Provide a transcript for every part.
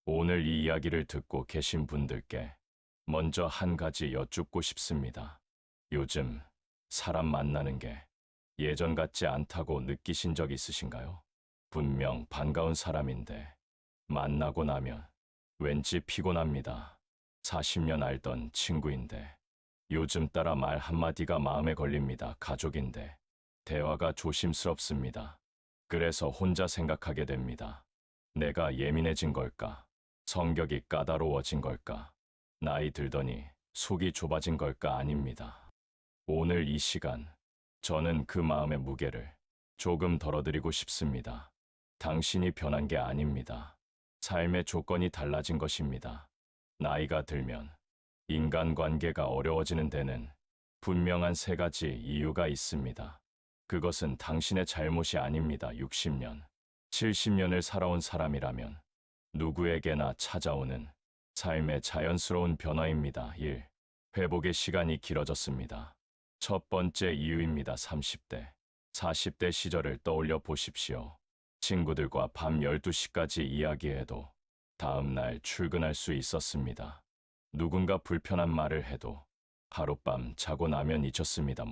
오늘 이 이야기를 듣고 계신 분들께 먼저 한 가지 여쭙고 싶습니다. 요즘 사람 만나는 게 예전 같지 않다고 느끼신 적 있으신가요? 분명 반가운 사람인데 만나고 나면 왠지 피곤합니다. 40년 알던 친구인데 요즘 따라 말 한마디가 마음에 걸립니다. 가족인데 대화가 조심스럽습니다. 그래서 혼자 생각하게 됩니다. 내가 예민해진 걸까? 성격이 까다로워진 걸까? 나이 들더니 속이 좁아진 걸까? 아닙니다. 오늘 이 시간, 저는 그 마음의 무게를 조금 덜어드리고 싶습니다. 당신이 변한 게 아닙니다. 삶의 조건이 달라진 것입니다. 나이가 들면 인간관계가 어려워지는 데는 분명한 세 가지 이유가 있습니다. 그것은 당신의 잘못이 아닙니다. 60년, 70년을 살아온 사람이라면 누구에게나 찾아오는 삶의 자연스러운 변화입니다. 1. 회복의 시간이 길어졌습니다. 첫 번째 이유입니다. 30대, 40대 시절을 떠올려 보십시오. 친구들과 밤 12시까지 이야기해도 다음 날 출근할 수 있었습니다. 누군가 불편한 말을 해도 하룻밤 자고 나면 잊혔습니다.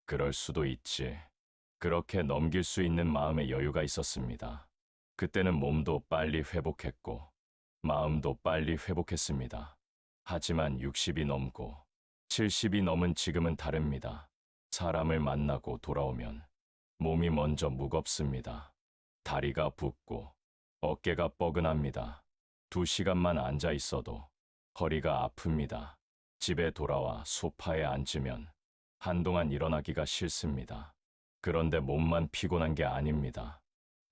그럴 수도 있지. 그렇게 넘길 수 있는 마음의 여유가 있었습니다. 그때는 몸도 빨리 회복했고 마음도 빨리 회복했습니다. 하지만 60이 넘고 70이 넘은 지금은 다릅니다. 사람을 만나고 돌아오면 몸이 먼저 무겁습니다. 다리가 붓고 어깨가 뻐근합니다. 2시간만 앉아 있어도 허리가 아픕니다. 집에 돌아와 소파에 앉으면 한동안 일어나기가 싫습니다. 그런데 몸만 피곤한 게 아닙니다.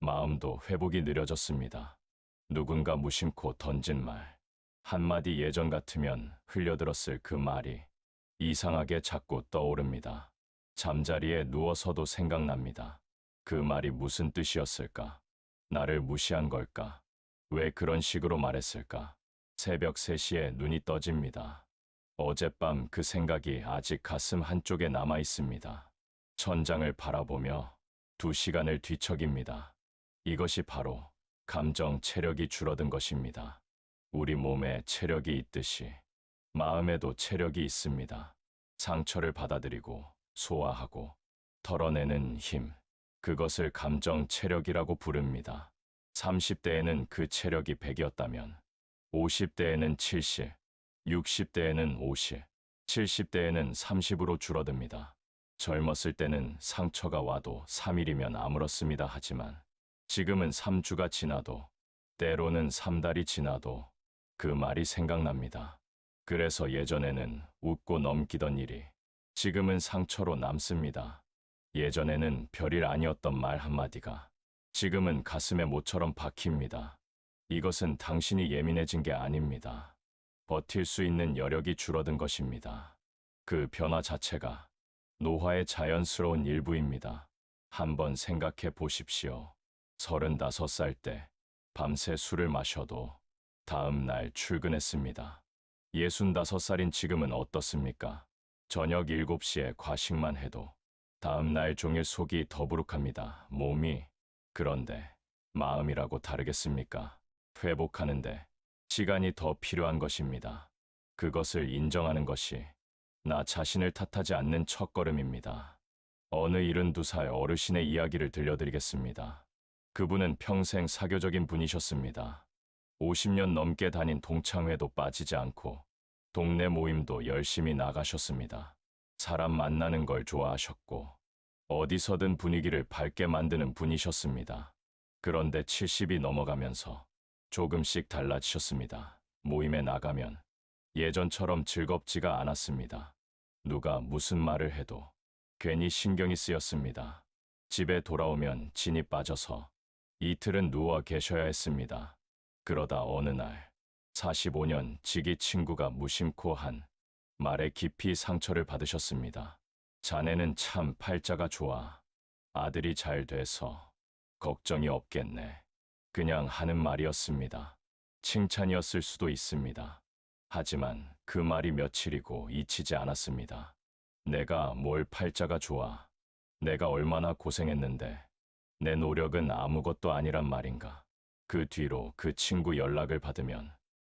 마음도 회복이 느려졌습니다. 누군가 무심코 던진 말, 한마디 예전 같으면 흘려들었을 그 말이 이상하게 자꾸 떠오릅니다. 잠자리에 누워서도 생각납니다. 그 말이 무슨 뜻이었을까? 나를 무시한 걸까? 왜 그런 식으로 말했을까? 새벽 3시에 눈이 떠집니다. 어젯밤 그 생각이 아직 가슴 한쪽에 남아 있습니다. 천장을 바라보며 2시간을 뒤척입니다. 이것이 바로 감정 체력이 줄어든 것입니다. 우리 몸에 체력이 있듯이 마음에도 체력이 있습니다. 상처를 받아들이고 소화하고 털어내는 힘, 그것을 감정 체력이라고 부릅니다. 30대에는 그 체력이 100이었다면 50대에는 70, 60대에는 50, 70대에는 30으로 줄어듭니다. 젊었을 때는 상처가 와도 3일이면 아물었습니다. 하지만 지금은 3주가 지나도 때로는 3달이 지나도 그 말이 생각납니다. 그래서 예전에는 웃고 넘기던 일이 지금은 상처로 남습니다. 예전에는 별일 아니었던 말 한마디가 지금은 가슴에 못처럼 박힙니다. 이것은 당신이 예민해진 게 아닙니다. 버틸 수 있는 여력이 줄어든 것입니다. 그 변화 자체가 노화의 자연스러운 일부입니다. 한번 생각해 보십시오. 35살 때 밤새 술을 마셔도 다음 날 출근했습니다. 65살인 지금은 어떻습니까? 저녁 7시에 과식만 해도 다음 날 종일 속이 더부룩합니다. 몸이. 그런데 마음이라고 다르겠습니까? 회복하는데 시간이 더 필요한 것입니다. 그것을 인정하는 것이 나 자신을 탓하지 않는 첫걸음입니다. 어느 72살 어르신의 이야기를 들려드리겠습니다. 그분은 평생 사교적인 분이셨습니다. 50년 넘게 다닌 동창회도 빠지지 않고 동네 모임도 열심히 나가셨습니다. 사람 만나는 걸 좋아하셨고 어디서든 분위기를 밝게 만드는 분이셨습니다. 그런데 70이 넘어가면서 조금씩 달라지셨습니다. 모임에 나가면 예전처럼 즐겁지가 않았습니다. 누가 무슨 말을 해도 괜히 신경이 쓰였습니다. 집에 돌아오면 진이 빠져서 이틀은 누워 계셔야 했습니다. 그러다 어느 날 45년 지기 친구가 무심코 한 말에 깊이 상처를 받으셨습니다. 자네는 참 팔자가 좋아. 아들이 잘 돼서 걱정이 없겠네. 그냥 하는 말이었습니다. 칭찬이었을 수도 있습니다. 하지만 그 말이 며칠이고 잊히지 않았습니다. 내가 뭘 팔자가 좋아. 내가 얼마나 고생했는데 내 노력은 아무것도 아니란 말인가. 그 뒤로 그 친구 연락을 받으면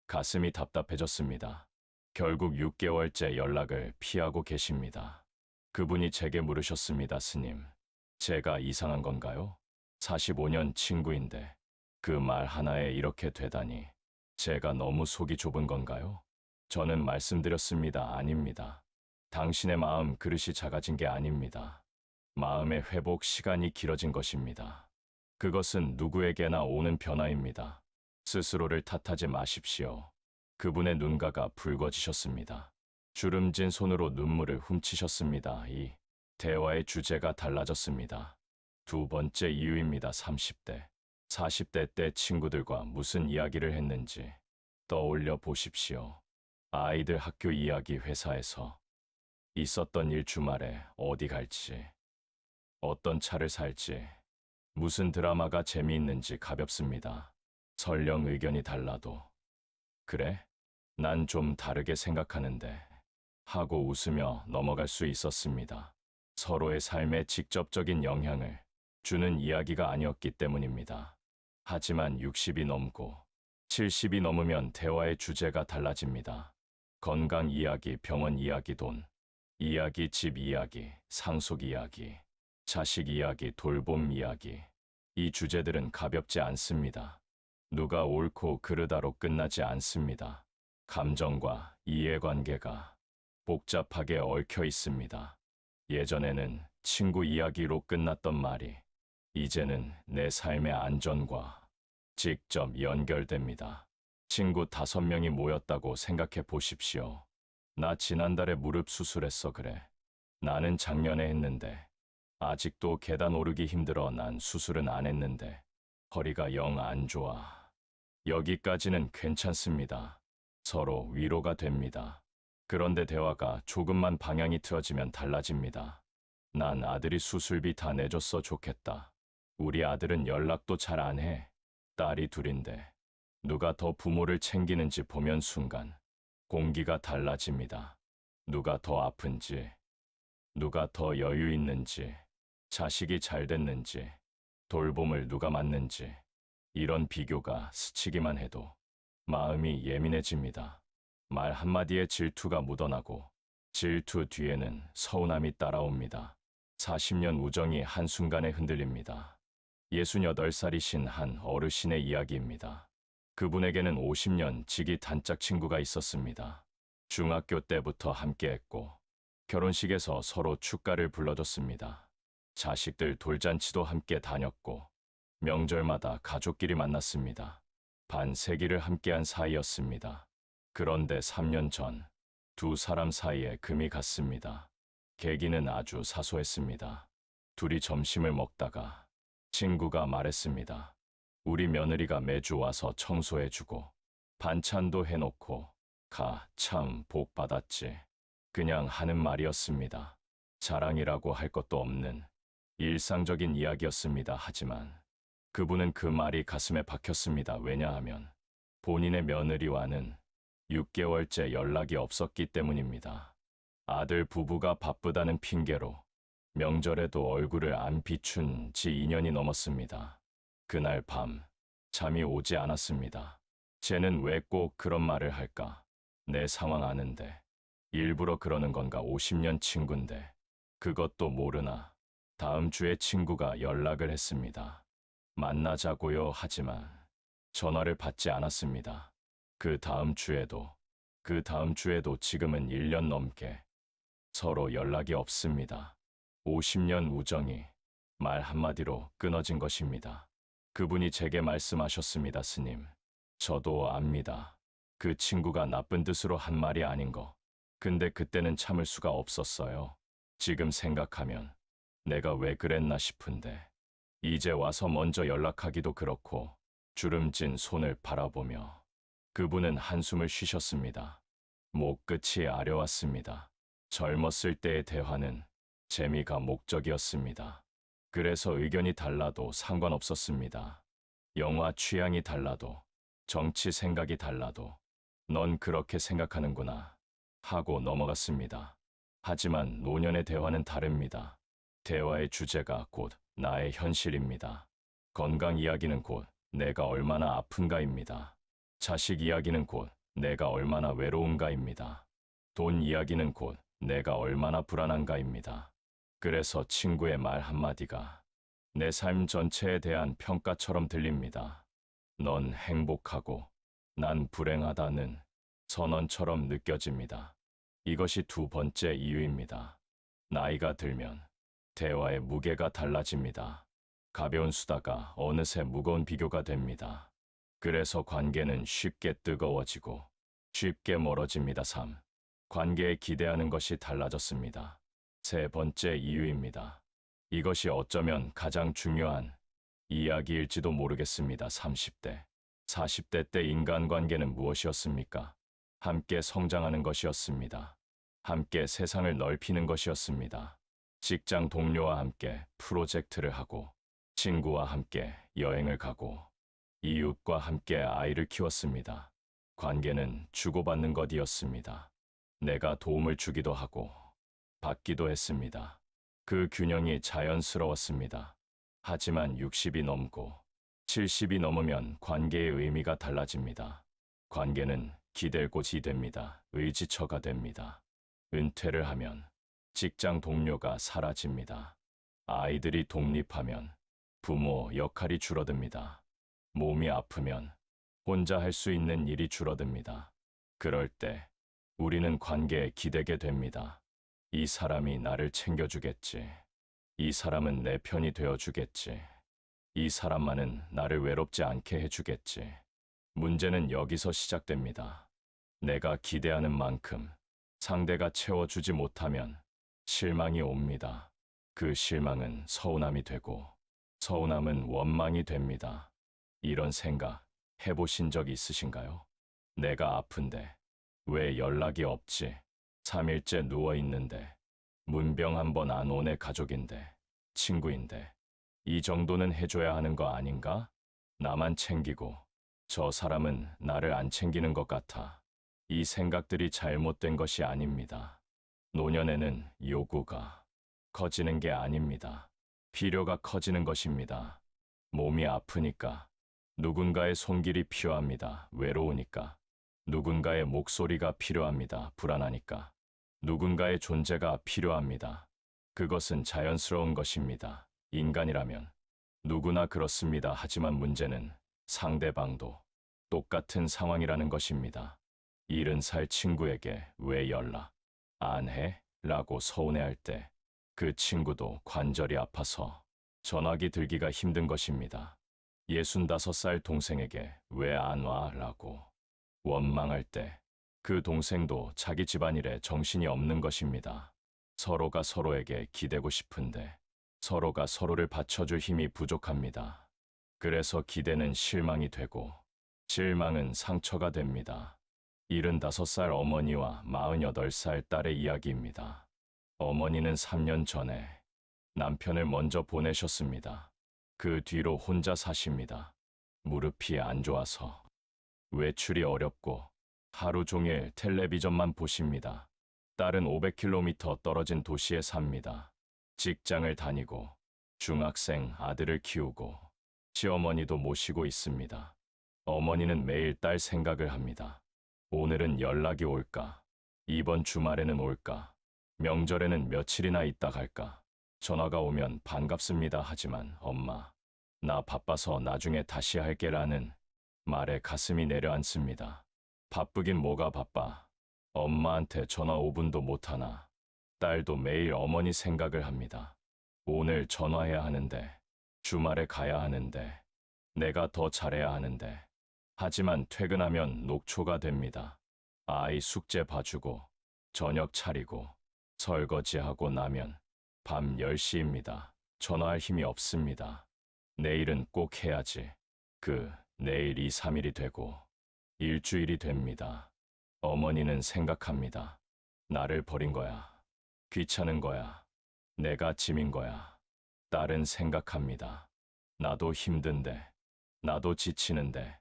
가슴이 답답해졌습니다. 결국 6개월째 연락을 피하고 계십니다. 그분이 제게 물으셨습니다. 스님, 제가 이상한 건가요? 45년 친구인데 그 말 하나에 이렇게 되다니 제가 너무 속이 좁은 건가요? 저는 말씀드렸습니다. 아닙니다. 당신의 마음 그릇이 작아진 게 아닙니다. 마음의 회복 시간이 길어진 것입니다. 그것은 누구에게나 오는 변화입니다. 스스로를 탓하지 마십시오. 그분의 눈가가 붉어지셨습니다. 주름진 손으로 눈물을 훔치셨습니다. 이 대화의 주제가 달라졌습니다. 두 번째 이유입니다. 30대, 40대 때 친구들과 무슨 이야기를 했는지 떠올려 보십시오. 아이들 학교 이야기, 회사에서 있었던 일, 주말에 어디 갈지, 어떤 차를 살지, 무슨 드라마가 재미있는지. 가볍습니다. 설령 의견이 달라도 그래? 난 좀 다르게 생각하는데 하고 웃으며 넘어갈 수 있었습니다. 서로의 삶에 직접적인 영향을 주는 이야기가 아니었기 때문입니다. 하지만 60이 넘고 70이 넘으면 대화의 주제가 달라집니다. 건강 이야기, 병원 이야기, 돈 이야기, 집 이야기, 상속 이야기, 자식 이야기, 돌봄 이야기. 이 주제들은 가볍지 않습니다. 누가 옳고 그르다로 끝나지 않습니다. 감정과 이해관계가 복잡하게 얽혀 있습니다. 예전에는 친구 이야기로 끝났던 말이 이제는 내 삶의 안전과 직접 연결됩니다. 친구 5명이 모였다고 생각해 보십시오. 나 지난달에 무릎 수술했어. 그래. 나는 작년에 했는데 아직도 계단 오르기 힘들어. 난 수술은 안 했는데 허리가 영 안 좋아. 여기까지는 괜찮습니다. 서로 위로가 됩니다. 그런데 대화가 조금만 방향이 틀어지면 달라집니다. 난 아들이 수술비 다 내줬어. 좋겠다. 우리 아들은 연락도 잘 안 해. 딸이 둘인데 누가 더 부모를 챙기는지 보면 순간 공기가 달라집니다. 누가 더 아픈지, 누가 더 여유 있는지, 자식이 잘 됐는지, 돌봄을 누가 맡는지, 이런 비교가 스치기만 해도 마음이 예민해집니다. 말 한마디에 질투가 묻어나고 질투 뒤에는 서운함이 따라옵니다. 40년 우정이 한순간에 흔들립니다. 68살이신 한 어르신의 이야기입니다. 그분에게는 50년 지기 단짝 친구가 있었습니다. 중학교 때부터 함께했고 결혼식에서 서로 축가를 불러줬습니다. 자식들 돌잔치도 함께 다녔고 명절마다 가족끼리 만났습니다. 반세기를 함께한 사이였습니다. 그런데 3년 전 두 사람 사이에 금이 갔습니다. 계기는 아주 사소했습니다. 둘이 점심을 먹다가 친구가 말했습니다. 우리 며느리가 매주 와서 청소해주고 반찬도 해놓고 가, 참 복 받았지. 그냥 하는 말이었습니다. 자랑이라고 할 것도 없는 일상적인 이야기였습니다. 하지만 그분은 그 말이 가슴에 박혔습니다. 왜냐하면 본인의 며느리와는 6개월째 연락이 없었기 때문입니다. 아들 부부가 바쁘다는 핑계로 명절에도 얼굴을 안 비춘 지 2년이 넘었습니다. 그날 밤 잠이 오지 않았습니다. 쟤는 왜 꼭 그런 말을 할까? 내 상황 아는데 일부러 그러는 건가? 50년 친구인데 그것도 모르나? 다음 주에 친구가 연락을 했습니다. 만나자고요. 하지만 전화를 받지 않았습니다. 그 다음 주에도 지금은 1년 넘게 서로 연락이 없습니다. 50년 우정이 말 한마디로 끊어진 것입니다. 그분이 제게 말씀하셨습니다. 스님, 저도 압니다. 그 친구가 나쁜 뜻으로 한 말이 아닌 거. 근데 그때는 참을 수가 없었어요. 지금 생각하면 내가 왜 그랬나 싶은데 이제 와서 먼저 연락하기도 그렇고 주름진 손을 바라보며 그분은 한숨을 쉬셨습니다. 목 끝이 아려왔습니다. 젊었을 때의 대화는 재미가 목적이었습니다. 그래서 의견이 달라도 상관없었습니다. 영화 취향이 달라도 정치 생각이 달라도 넌 그렇게 생각하는구나 하고 넘어갔습니다. 하지만 노년의 대화는 다릅니다. 대화의 주제가 곧 나의 현실입니다. 건강 이야기는 곧 내가 얼마나 아픈가입니다. 자식 이야기는 곧 내가 얼마나 외로운가입니다. 돈 이야기는 곧 내가 얼마나 불안한가입니다. 그래서 친구의 말 한마디가 내 삶 전체에 대한 평가처럼 들립니다. 넌 행복하고 난 불행하다는 선언처럼 느껴집니다. 이것이 두 번째 이유입니다. 나이가 들면 대화의 무게가 달라집니다. 가벼운 수다가 어느새 무거운 비교가 됩니다. 그래서 관계는 쉽게 뜨거워지고 쉽게 멀어집니다. 3. 관계에 기대하는 것이 달라졌습니다. 세 번째 이유입니다. 이것이 어쩌면 가장 중요한 이야기일지도 모르겠습니다. 30대, 40대 때 인간관계는 무엇이었습니까? 함께 성장하는 것이었습니다. 함께 세상을 넓히는 것이었습니다. 직장 동료와 함께 프로젝트를 하고, 친구와 함께 여행을 가고, 이웃과 함께 아이를 키웠습니다. 관계는 주고받는 것이었습니다. 내가 도움을 주기도 하고, 받기도 했습니다. 그 균형이 자연스러웠습니다. 하지만 60이 넘고 70이 넘으면 관계의 의미가 달라집니다. 관계는 기댈 곳이 됩니다. 의지처가 됩니다. 은퇴를 하면 직장 동료가 사라집니다. 아이들이 독립하면 부모 역할이 줄어듭니다. 몸이 아프면 혼자 할 수 있는 일이 줄어듭니다. 그럴 때 우리는 관계에 기대게 됩니다. 이 사람이 나를 챙겨주겠지. 이 사람은 내 편이 되어주겠지. 이 사람만은 나를 외롭지 않게 해주겠지. 문제는 여기서 시작됩니다. 내가 기대하는 만큼 상대가 채워주지 못하면 실망이 옵니다. 그 실망은 서운함이 되고 서운함은 원망이 됩니다. 이런 생각 해보신 적 있으신가요? 내가 아픈데 왜 연락이 없지? 3일째 누워있는데 문병 한 번 안 오네. 가족인데 친구인데 이 정도는 해줘야 하는 거 아닌가? 나만 챙기고 저 사람은 나를 안 챙기는 것 같아. 이 생각들이 잘못된 것이 아닙니다. 노년에는 요구가 커지는 게 아닙니다. 필요가 커지는 것입니다. 몸이 아프니까 누군가의 손길이 필요합니다. 외로우니까 누군가의 목소리가 필요합니다. 불안하니까 누군가의 존재가 필요합니다. 그것은 자연스러운 것입니다. 인간이라면 누구나 그렇습니다. 하지만 문제는 상대방도 똑같은 상황이라는 것입니다. 70살 친구에게 왜 연락 안 해? 라고 서운해할 때 그 친구도 관절이 아파서 전화기 들기가 힘든 것입니다. 65살 동생에게 왜 안 와? 라고 원망할 때 그 동생도 자기 집안일에 정신이 없는 것입니다. 서로가 서로에게 기대고 싶은데 서로가 서로를 받쳐줄 힘이 부족합니다. 그래서 기대는 실망이 되고 실망은 상처가 됩니다. 75살 어머니와 48살 딸의 이야기입니다. 어머니는 3년 전에 남편을 먼저 보내셨습니다. 그 뒤로 혼자 사십니다. 무릎이 안 좋아서 외출이 어렵고 하루 종일 텔레비전만 보십니다. 딸은 500km 떨어진 도시에 삽니다. 직장을 다니고 중학생 아들을 키우고 시어머니도 모시고 있습니다. 어머니는 매일 딸 생각을 합니다. 오늘은 연락이 올까? 이번 주말에는 올까? 명절에는 며칠이나 있다 갈까? 전화가 오면 반갑습니다. 하지만 엄마, 나 바빠서 나중에 다시 할게라는 말에 가슴이 내려앉습니다. 바쁘긴 뭐가 바빠. 엄마한테 전화 5분도 못하나. 딸도 매일 어머니 생각을 합니다. 오늘 전화해야 하는데, 주말에 가야 하는데, 내가 더 잘해야 하는데. 하지만 퇴근하면 녹초가 됩니다. 아이 숙제 봐주고, 저녁 차리고, 설거지하고 나면 밤 10시입니다. 전화할 힘이 없습니다. 내일은 꼭 해야지. 내일 2, 3일이 되고 일주일이 됩니다. 어머니는 생각합니다. 나를 버린 거야. 귀찮은 거야. 내가 짐인 거야. 딸은 생각합니다. 나도 힘든데, 나도 지치는데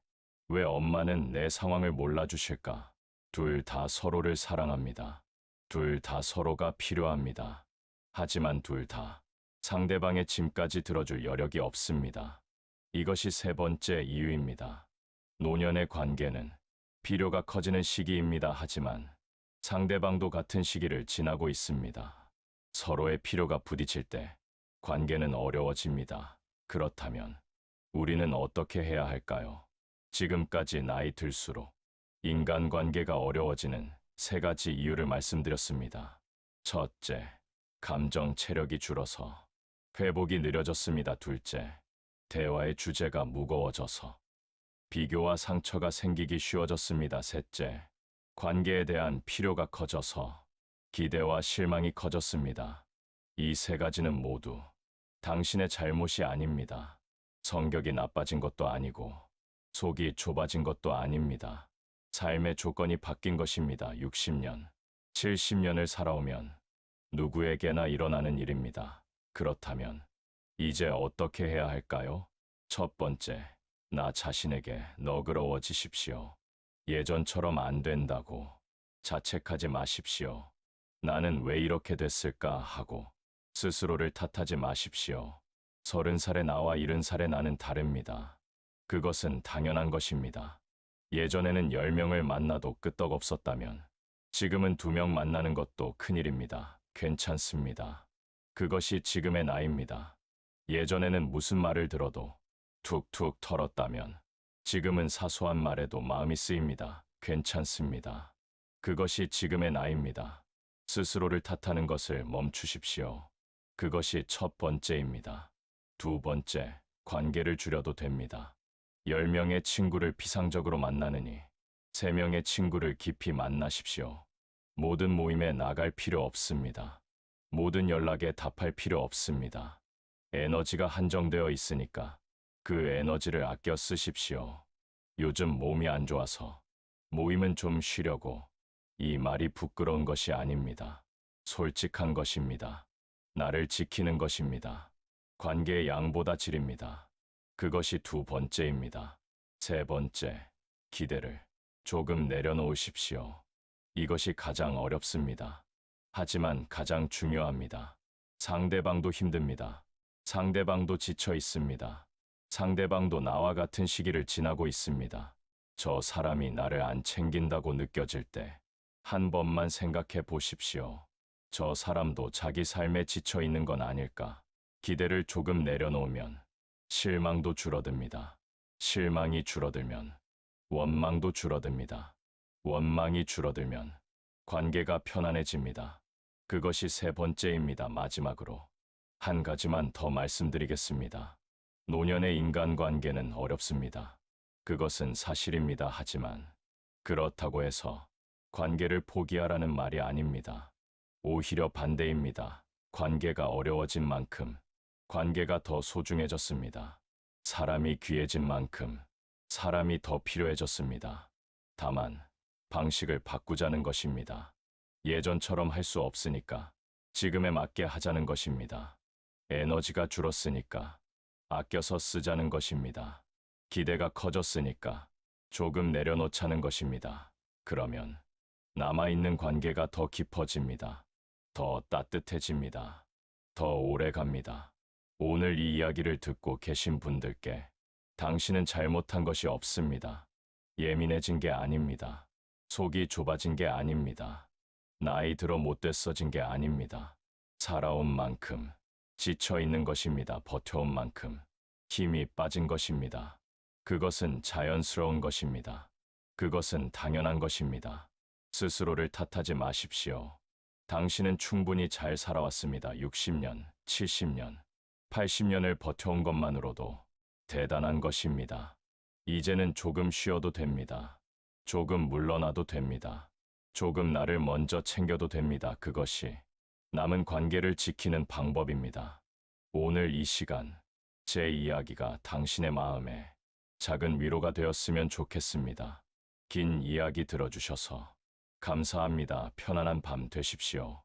왜 엄마는 내 상황을 몰라주실까? 둘 다 서로를 사랑합니다. 둘 다 서로가 필요합니다. 하지만 둘 다 상대방의 짐까지 들어줄 여력이 없습니다. 이것이 세 번째 이유입니다. 노년의 관계는 필요가 커지는 시기입니다. 하지만 상대방도 같은 시기를 지나고 있습니다. 서로의 필요가 부딪힐 때 관계는 어려워집니다. 그렇다면 우리는 어떻게 해야 할까요? 지금까지 나이 들수록 인간관계가 어려워지는 세 가지 이유를 말씀드렸습니다. 첫째, 감정 체력이 줄어서 회복이 느려졌습니다. 둘째, 대화의 주제가 무거워져서 비교와 상처가 생기기 쉬워졌습니다. 셋째, 관계에 대한 필요가 커져서 기대와 실망이 커졌습니다. 이 세 가지는 모두 당신의 잘못이 아닙니다. 성격이 나빠진 것도 아니고 속이 좁아진 것도 아닙니다. 삶의 조건이 바뀐 것입니다. 60년, 70년을 살아오면 누구에게나 일어나는 일입니다. 그렇다면 이제 어떻게 해야 할까요? 첫 번째, 나 자신에게 너그러워지십시오. 예전처럼 안 된다고 자책하지 마십시오. 나는 왜 이렇게 됐을까 하고 스스로를 탓하지 마십시오. 30살의 나와 70살의 나는 다릅니다. 그것은 당연한 것입니다. 예전에는 10명을 만나도 끄떡없었다면 지금은 2명 만나는 것도 큰일입니다. 괜찮습니다. 그것이 지금의 나입니다. 예전에는 무슨 말을 들어도 툭툭 털었다면 지금은 사소한 말에도 마음이 쓰입니다. 괜찮습니다. 그것이 지금의 나입니다. 스스로를 탓하는 것을 멈추십시오. 그것이 첫 번째입니다. 두 번째, 관계를 줄여도 됩니다. 10명의 친구를 피상적으로 만나느니 3명의 친구를 깊이 만나십시오. 모든 모임에 나갈 필요 없습니다. 모든 연락에 답할 필요 없습니다. 에너지가 한정되어 있으니까 그 에너지를 아껴 쓰십시오. 요즘 몸이 안 좋아서 모임은 좀 쉬려고. 이 말이 부끄러운 것이 아닙니다. 솔직한 것입니다. 나를 지키는 것입니다. 관계의 양보다 질입니다. 그것이 두 번째입니다. 세 번째, 기대를 조금 내려놓으십시오. 이것이 가장 어렵습니다. 하지만 가장 중요합니다. 상대방도 힘듭니다. 상대방도 지쳐 있습니다. 상대방도 나와 같은 시기를 지나고 있습니다. 저 사람이 나를 안 챙긴다고 느껴질 때 한 번만 생각해 보십시오. 저 사람도 자기 삶에 지쳐 있는 건 아닐까? 기대를 조금 내려놓으면 실망도 줄어듭니다. 실망이 줄어들면 원망도 줄어듭니다. 원망이 줄어들면 관계가 편안해집니다. 그것이 세 번째입니다. 마지막으로 한 가지만 더 말씀드리겠습니다. 노년의 인간관계는 어렵습니다. 그것은 사실입니다. 하지만 그렇다고 해서 관계를 포기하라는 말이 아닙니다. 오히려 반대입니다. 관계가 어려워진 만큼 관계가 더 소중해졌습니다. 사람이 귀해진 만큼 사람이 더 필요해졌습니다. 다만 방식을 바꾸자는 것입니다. 예전처럼 할 수 없으니까 지금에 맞게 하자는 것입니다. 에너지가 줄었으니까 아껴서 쓰자는 것입니다. 기대가 커졌으니까 조금 내려놓자는 것입니다. 그러면 남아있는 관계가 더 깊어집니다. 더 따뜻해집니다. 더 오래 갑니다. 오늘 이 이야기를 듣고 계신 분들께 당신은 잘못한 것이 없습니다. 예민해진 게 아닙니다. 속이 좁아진 게 아닙니다. 나이 들어 못됐어진 게 아닙니다. 살아온 만큼 지쳐 있는 것입니다. 버텨온 만큼 힘이 빠진 것입니다. 그것은 자연스러운 것입니다. 그것은 당연한 것입니다. 스스로를 탓하지 마십시오. 당신은 충분히 잘 살아왔습니다. 60년, 70년, 80년을 버텨온 것만으로도 대단한 것입니다. 이제는 조금 쉬어도 됩니다. 조금 물러나도 됩니다. 조금 나를 먼저 챙겨도 됩니다. 그것이 남은 관계를 지키는 방법입니다. 오늘 이 시간, 제 이야기가 당신의 마음에 작은 위로가 되었으면 좋겠습니다. 긴 이야기 들어주셔서 감사합니다. 편안한 밤 되십시오.